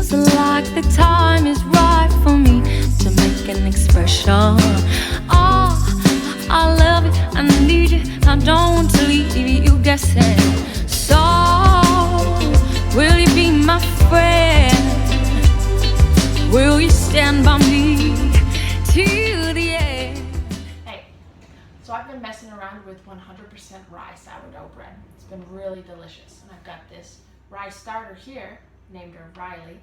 feels like the time is right for me to make an expression. Oh, I love you, I need you, I don't want to leave you guessing. So, will you be my friend? Will you stand by me till the end? Hey, so I've been messing around with 100% rye sourdough bread. It's been really delicious. And I've got this rye starter here, named her Riley,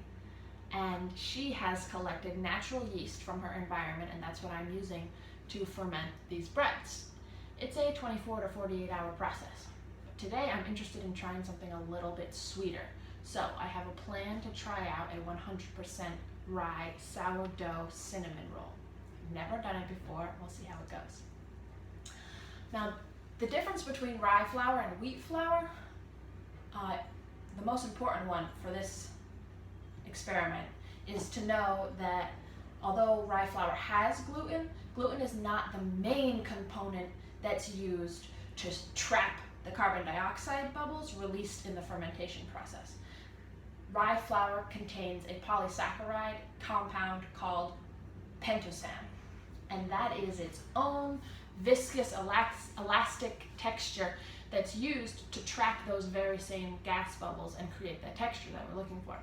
and she has collected natural yeast from her environment, and that's what I'm using to ferment these breads. It's a 24 to 48 hour process. Today I'm interested in trying something a little bit sweeter. So I have a plan to try out a 100% rye sourdough cinnamon roll. I've never done it before. We'll see how it goes. Now, the difference between rye flour and wheat flour, the most important one for this experiment is to know that although rye flour has gluten, gluten is not the main component that's used to trap the carbon dioxide bubbles released in the fermentation process. Rye flour contains a polysaccharide compound called pentosan, and that is its own viscous elastic texture that's used to trap those very same gas bubbles and create that texture that we're looking for.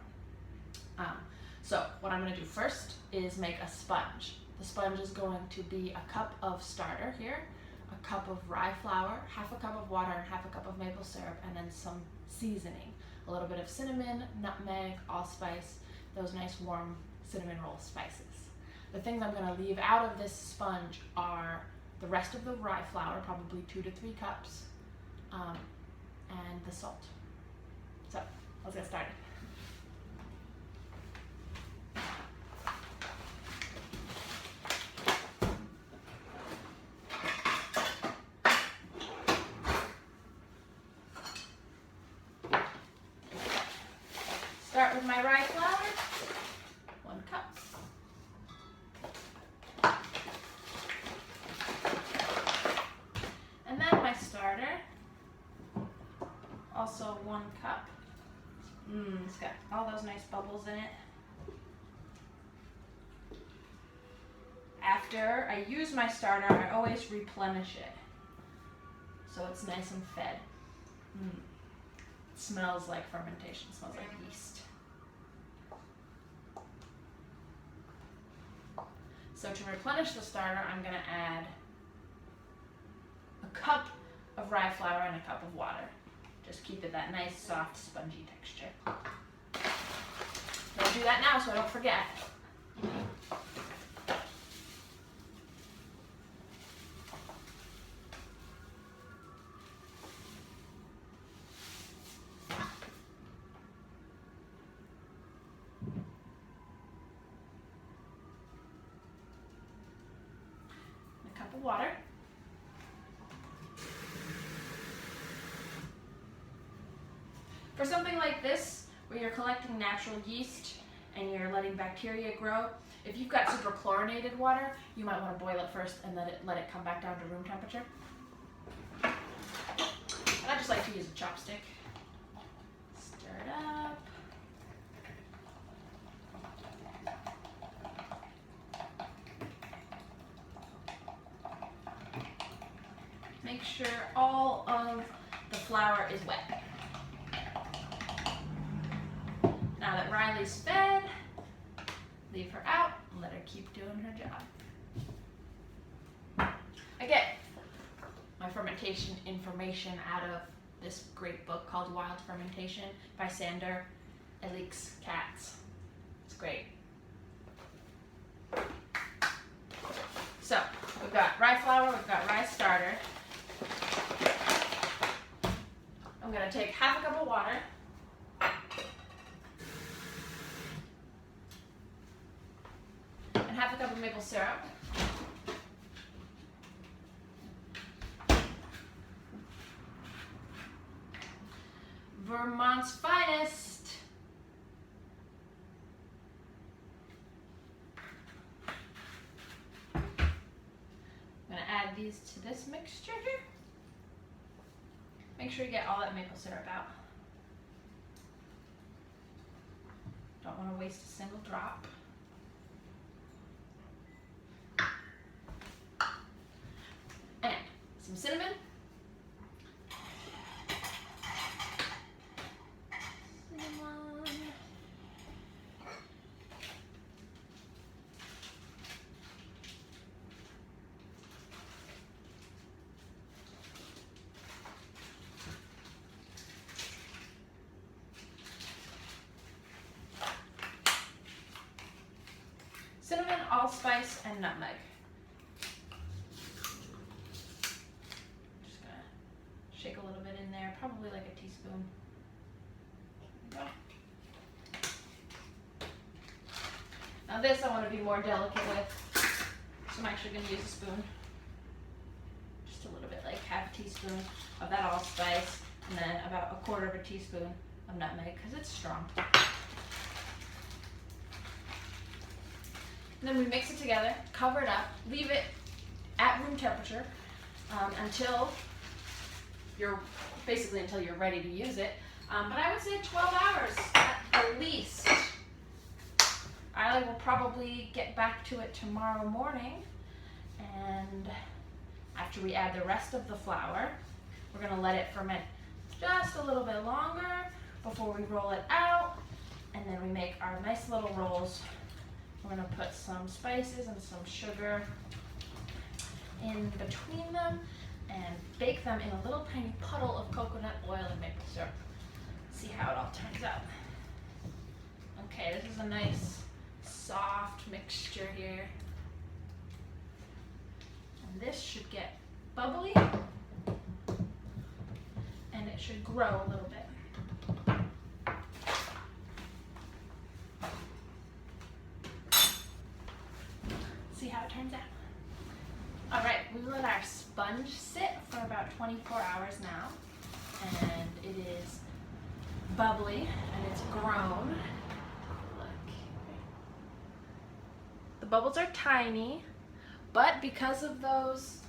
So what I'm going to do first is make a sponge. The sponge is going to be a cup of starter here, a cup of rye flour, half a cup of water, and half a cup of maple syrup, and then some seasoning. A little bit of cinnamon, nutmeg, allspice, those nice warm cinnamon roll spices. The things I'm going to leave out of this sponge are the rest of the rye flour, probably 2 to 3 cups, and the salt. So let's get started. Start with my rye flour, 1 cup. And then my starter, also 1 cup. It's got all those nice bubbles in it. After I use my starter, I always replenish it so it's nice and fed. It smells like fermentation, it smells like yeast. So to replenish the starter, I'm going to add a cup of rye flour and a cup of water. Just keep it that nice, soft, spongy texture. I'll do that now so I don't forget. Of water. For something like this, where you're collecting natural yeast and you're letting bacteria grow, if you've got super chlorinated water, you might want to boil it first and let it come back down to room temperature. And I just like to use a chopstick. Stir it up. Make sure all of the flour is wet. Now that Riley's fed, leave her out and let her keep doing her job. I get my fermentation information out of this great book called Wild Fermentation by Sander Elix Katz. It's great. So we've got rye flour, we've got rye starter. I'm going to take half a cup of water, and half a cup of maple syrup. Vermont's finest. I'm going to add these to this mixture here. Make sure you get all that maple syrup out. Don't don't want to waste a single drop. And some cinnamon. Cinnamon, allspice, and nutmeg. Just gonna shake a little bit in there, probably like a teaspoon. There we go. Now this I want to be more delicate with, so I'm actually going to use a spoon. Just a little bit, like half a teaspoon of that allspice, and then about a quarter of a teaspoon of nutmeg, because it's strong. And then we mix it together, cover it up, leave it at room temperature until you're ready to use it. But I would say 12 hours at least. I will probably get back to it tomorrow morning, and after we add the rest of the flour, we're going to let it ferment just a little bit longer before we roll it out, and then we make our nice little rolls. We're going to put some spices and some sugar in between them and bake them in a little tiny puddle of coconut oil and maple syrup. See how it all turns out. Okay, this is a nice soft mixture here. And this should get bubbly and it should grow a little bit. See how it turns out. All right, we let our sponge sit for about 24 hours now, and it is bubbly and it's grown. Look. The bubbles are tiny, but because of those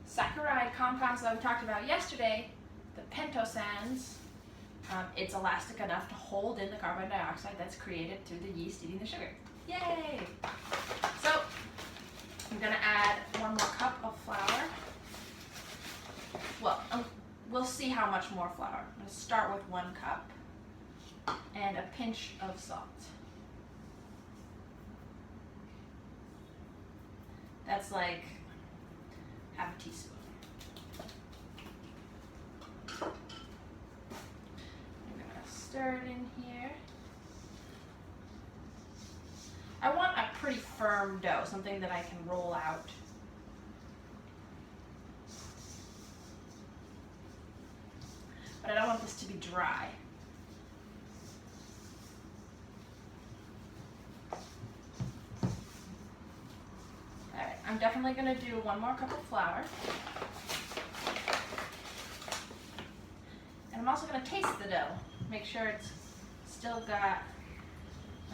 saccharide compounds that we talked about yesterday, the pentosands, it's elastic enough to hold in the carbon dioxide that's created through the yeast eating the sugar. Yay! So, I'm going to add 1 more cup of flour. Well, we'll see how much more flour. I'm going to start with 1 cup and a pinch of salt. That's like half a teaspoon. I'm going to stir it in here. I want a pretty firm dough, something that I can roll out. But I don't want this to be dry. Alright, I'm definitely going to do 1 more cup of flour. And I'm also going to taste the dough. Make sure it's still got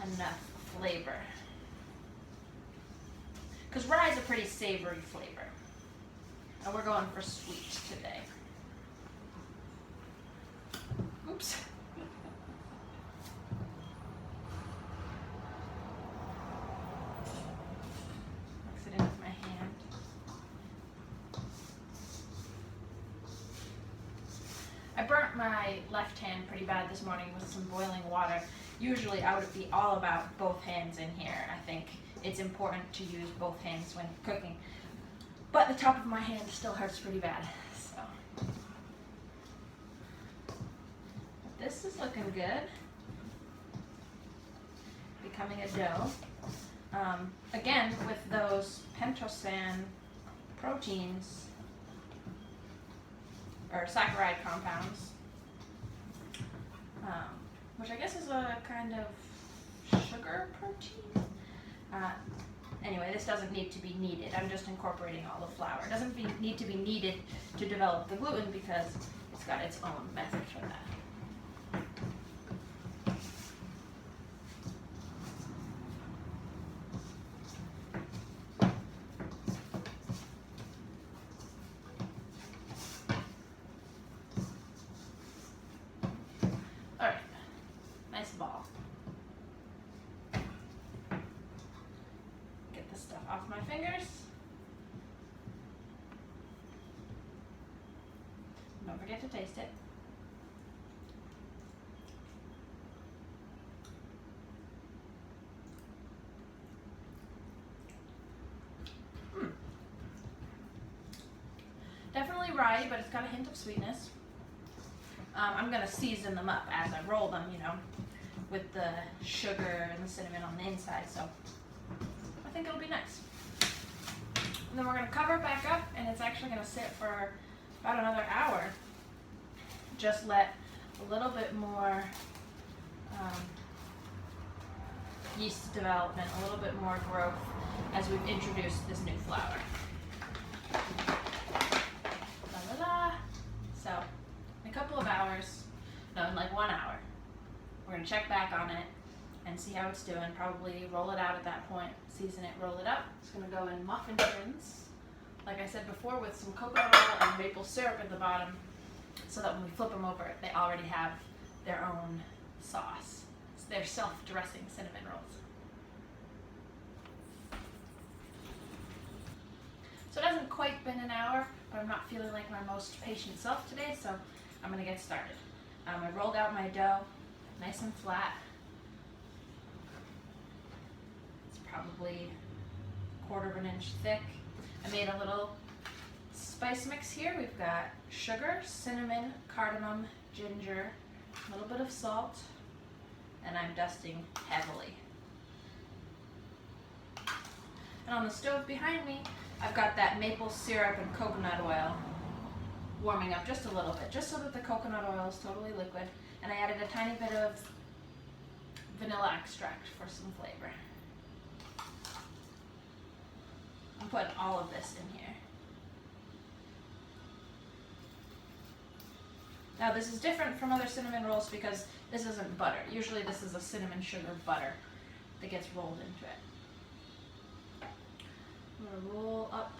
enough flavor. Because rye is a pretty savory flavor. And we're going for sweet today. Oops. Mix it in with my hand. I burnt my left hand pretty bad this morning with some boiling water. Usually I would be all about both hands in here. I think it's important to use both hands when cooking. But the top of my hand still hurts pretty bad. So this is looking good. Becoming a dough. Again, with those pentosan proteins, or saccharide compounds, which I guess is a kind of sugar protein. Anyway, this doesn't need to be kneaded. I'm just incorporating all the flour. It doesn't need to be kneaded to develop the gluten because it's got its own method for that. All right, nice ball. off my fingers. Don't forget to taste it. Definitely rye, but it's got a hint of sweetness. I'm going to season them up as I roll them, you know, with the sugar and the cinnamon on the inside, so I think it'll be nice. And then we're going to cover it back up, and it's actually going to sit for about another hour. Just let a little bit more yeast development, a little bit more growth as we've introduced this new flour. So, in a couple of hours, no, in like 1 hour, we're going to check back on it and see how it's doing. Probably roll it out at that point, season it, roll it up. It's going to go in muffin tins, like I said before, with some coconut oil and maple syrup at the bottom, so that when we flip them over, they already have their own sauce. It's their self-dressing cinnamon rolls. So it hasn't quite been an hour, but I'm not feeling like my most patient self today, so I'm going to get started. I rolled out my dough, nice and flat. It's probably 1/4 inch thick. I made a little spice mix here. We've got sugar, cinnamon, cardamom, ginger, a little bit of salt, and I'm dusting heavily. And on the stove behind me, I've got that maple syrup and coconut oil warming up just a little bit, just so that the coconut oil is totally liquid. And I added a tiny bit of vanilla extract for some flavor. I'm putting all of this in here. Now this is different from other cinnamon rolls because this isn't butter. Usually this is a cinnamon sugar butter that gets rolled into it. I'm going to roll up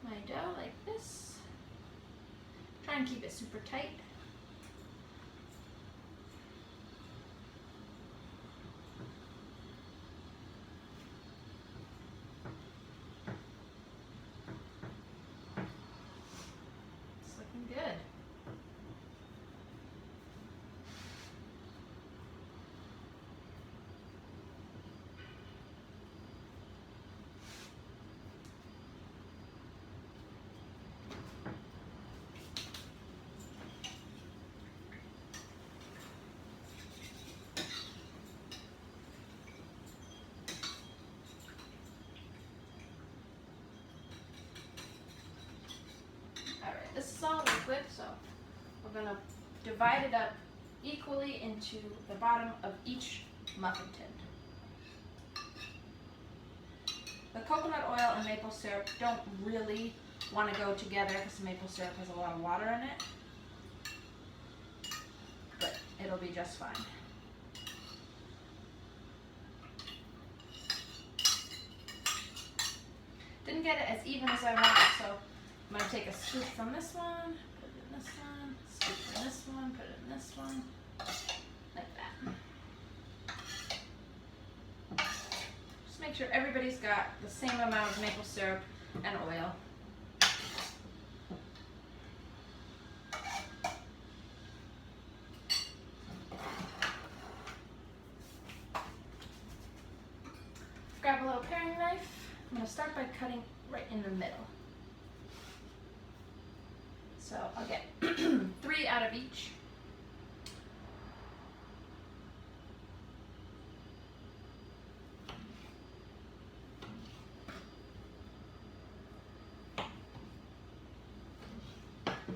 my dough like this. Try and keep it super tight. It's looking good. This is all liquid, so we're going to divide it up equally into the bottom of each muffin tin. The coconut oil and maple syrup don't really want to go together because the maple syrup has a lot of water in it, but it'll be just fine. Didn't get it as even as I wanted, so I'm going to take a scoop from this one, put it in this one, scoop from this one, put it in this one, like that. Just make sure everybody's got the same amount of maple syrup and oil. Grab a little paring knife. I'm going to start by cutting right in the middle. So I'll get 3 out of each.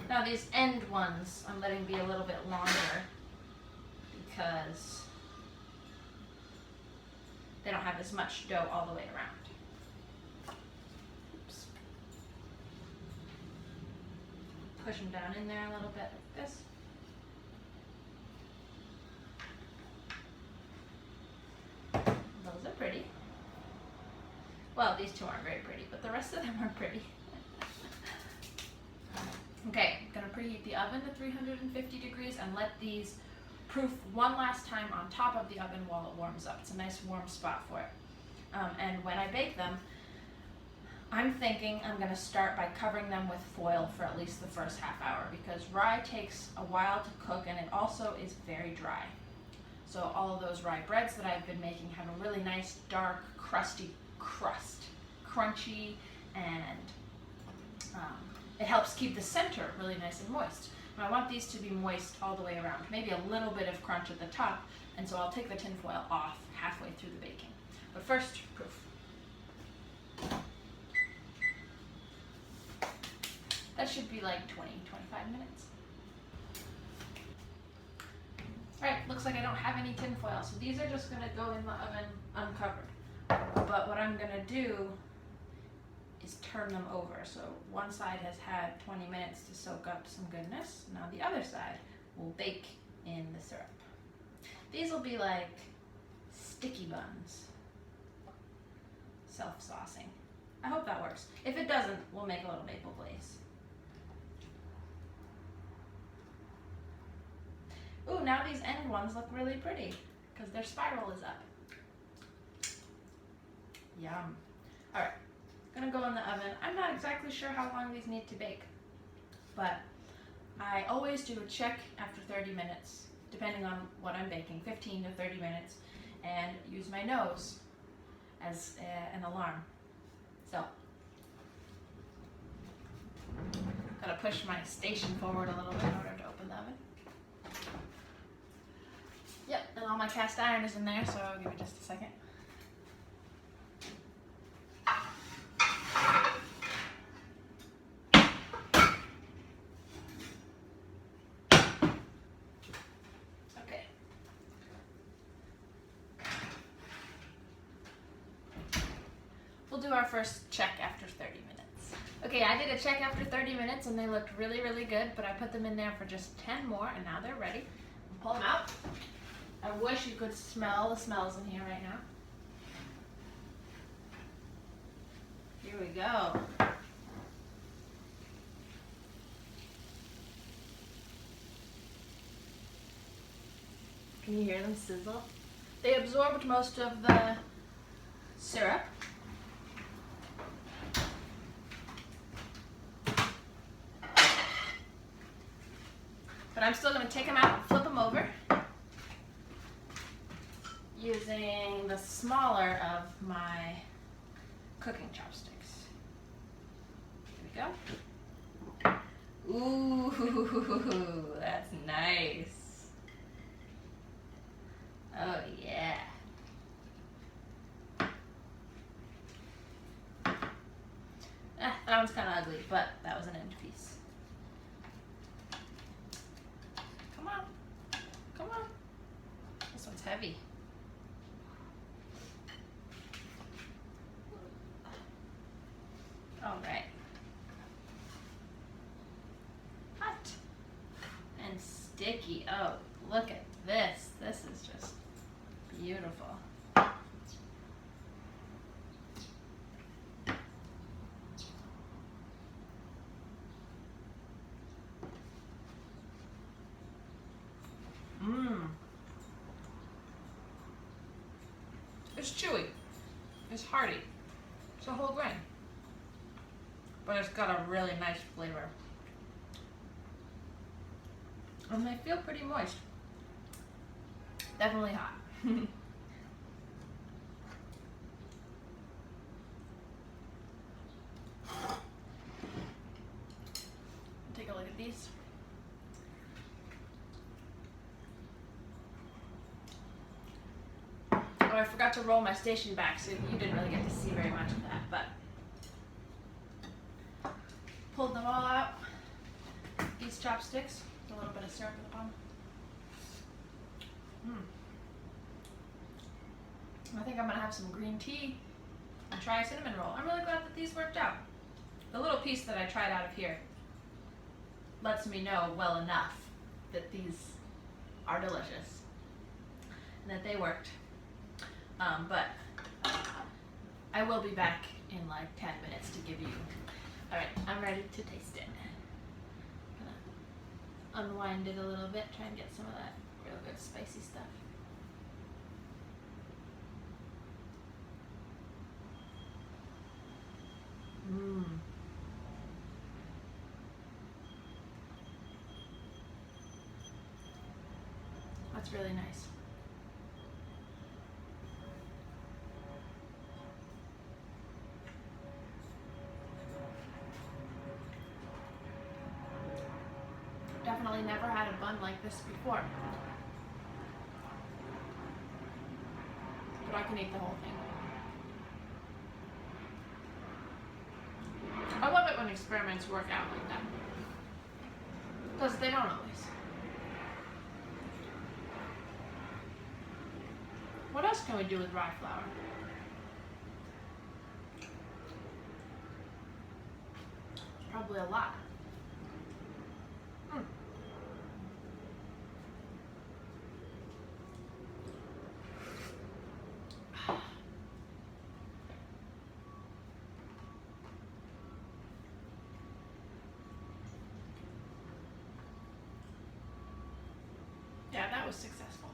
Now these end ones I'm letting be a little bit longer because they don't have as much dough all the way around. Oops. Push them down in there a little bit like this. Those are pretty. Well, these two aren't very pretty, but the rest of them are pretty. Okay, I'm gonna preheat the oven to 350 degrees and let these proof one last time on top of the oven while it warms up. It's a nice warm spot for it. And when I bake them, I'm thinking I'm going to start by covering them with foil for at least the first half hour, because rye takes a while to cook and it also is very dry. So all of those rye breads that I've been making have a really nice dark crusty crust, crunchy, and it helps keep the center really nice and moist. And I want these to be moist all the way around, maybe a little bit of crunch at the top, and so I'll take the tin foil off halfway through the baking. But first, proof. That should be like 20-25 minutes. Alright, looks like I don't have any tin foil, so these are just going to go in the oven uncovered. But what I'm going to do is turn them over. So one side has had 20 minutes to soak up some goodness. Now the other side will bake in the syrup. These will be like sticky buns. Self-saucing. I hope that works. If it doesn't, we'll make a little maple glaze. Ooh, now these end ones look really pretty because their spiral is up. Yum. Alright, gonna go in the oven. I'm not exactly sure how long these need to bake, but I always do a check after 30 minutes, depending on what I'm baking, 15 to 30 minutes, and use my nose as an alarm. So, gotta push my station forward a little bit in order to open the oven. Yep, and all my cast iron is in there, so I'll give it just a second. Okay. We'll do our first check after 30 minutes. Okay, I did a check after 30 minutes and they looked really, really good, but I put them in there for just 10 more and now they're ready. Pull them out. I wish you could smell the smells in here right now. Here we go. Can you hear them sizzle? They absorbed most of the syrup. But I'm still going to take them out and flip them over using the smaller of my cooking chopsticks. Here we go. Ooh, that's nice. Oh yeah. That one's kind of ugly, but that was an end piece. Come on. Come on. This one's heavy. All right. Hot and sticky. Oh, look at this. This is just beautiful. It's chewy. It's hearty. It's a whole grain. But it's got a really nice flavor. And they feel pretty moist. Definitely hot. Take a look at these. Oh, I forgot to roll my station back, so you didn't really get to see very much of that, but pulled them all out. These chopsticks, a little bit of syrup in the bottom. I think I'm gonna have some green tea and try a cinnamon roll. I'm really glad that these worked out. The little piece that I tried out of here lets me know well enough that these are delicious and that they worked. But I will be back in like 10 minutes to give you. Alright, I'm ready to taste it. Gonna unwind it a little bit, try and get some of that real good spicy stuff. That's really nice. Definitely never had a bun like this before. But I can eat the whole thing. I love it when experiments work out like that. Because they don't always. What else can we do with rye flour? Probably a lot. Yeah, that was successful.